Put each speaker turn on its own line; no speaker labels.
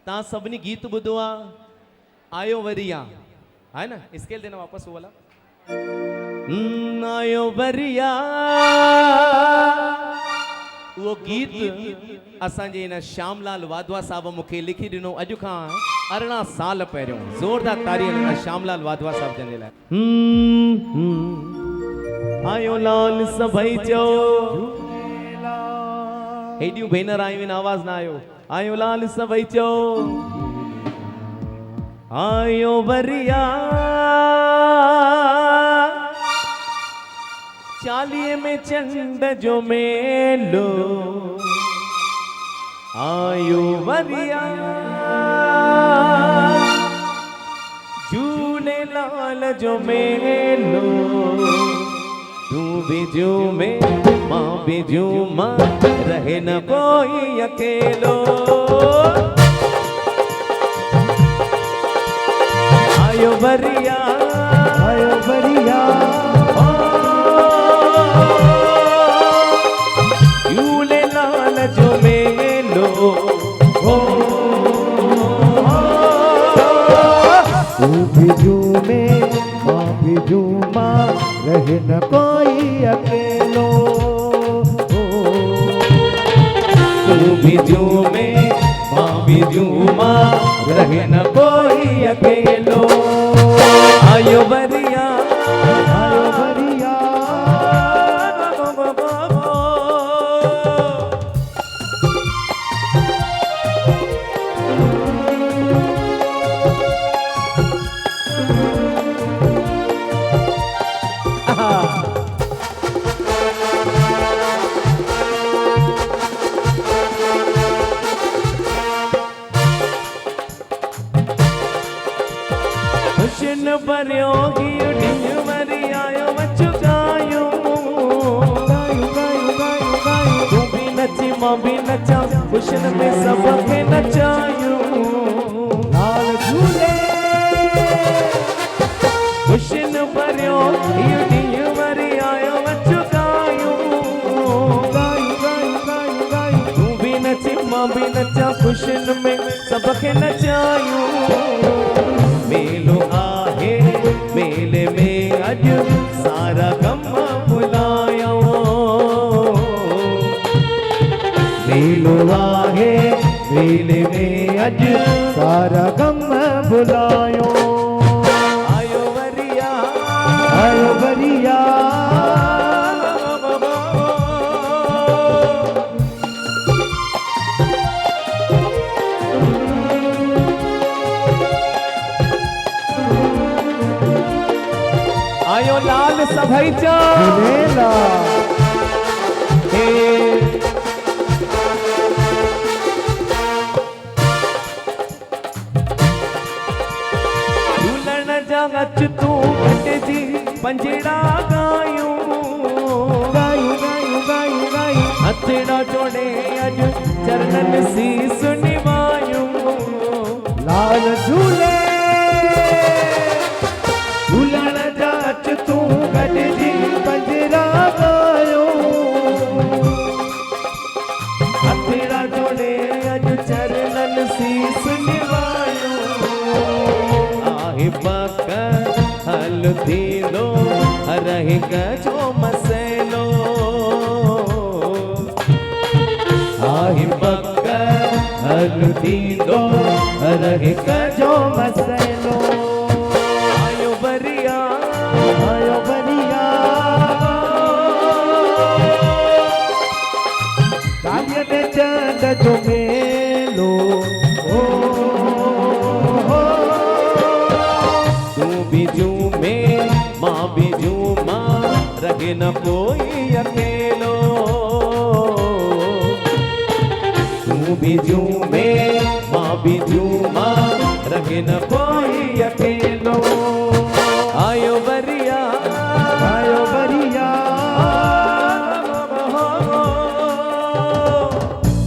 ता सबनी गीत बुधो आयो वरिया है ना, स्केल देना वापस वो वाला। आयो वरिया वो गीत असांजे इन श्यामलाल वाधवा साहब मुखे लिखी दिनो अॼु खां 18 साल पहिरियों। ज़ोरदार तारीफ़ श्यामलाल वाधवा साहब जन लाइ। आयो लाल सभई चो हेडियूं भेनर आयूं आहिनि, आवाज़ ना आयो। आयो लाल सभई चो आयो वरिया चालीहे में चंड जो मेलो आयो वरिया झूलेलाल जो मेलो तू भी झूमे मां भी झूमा रहे न कोई अकेलो। आयो वरिया झूलेलाल जो मेलो
तू भी झूमे मां भी झूमा रहे न कोई अकेलो।
तू भी झूमे मां भी झूमा रहे न कोई अकेलो। आयो वरिया खुशन भरियो ॾींहुं वरी आयो मचुकायो तूं भी नची मां भी नचा खुशन में सबके नचायूं।
लाल झूले
खुशन भरियो ॾींहुं वरी आयो मचुकायो तूं भी नची मां भी नचा खुशन में सबके नचायूं। मेलो आहे मेले में अॼु सारा कम भुलायो। मेलो आहे मेले में अॼु
सारा गम भुलायो।
आयो वरिया आयो लाल सभई चो झूलण जा अच तूं गॾिजी पंजड़ा गायूं हथड़ा जोड़े अॼु चरणन सीस निवायूं।
लाल झूले
झूलण जा अच तूं गॾिजी
पंजरा गायो
हथड़ा जोड़े अॼु चरणन सीस निवायूं। आहे पक हल थींदो रही गजो मसइलो। आहे पक हल थींदो रही गजो मसइलो। आयो वरिया
चालीहे में चंड जो मेलो
तू भी झूमे मां भी झूमा रहे न कोई अकेलो। तू भी झूमे मां भी झूमा रहे न कोई अकेलो।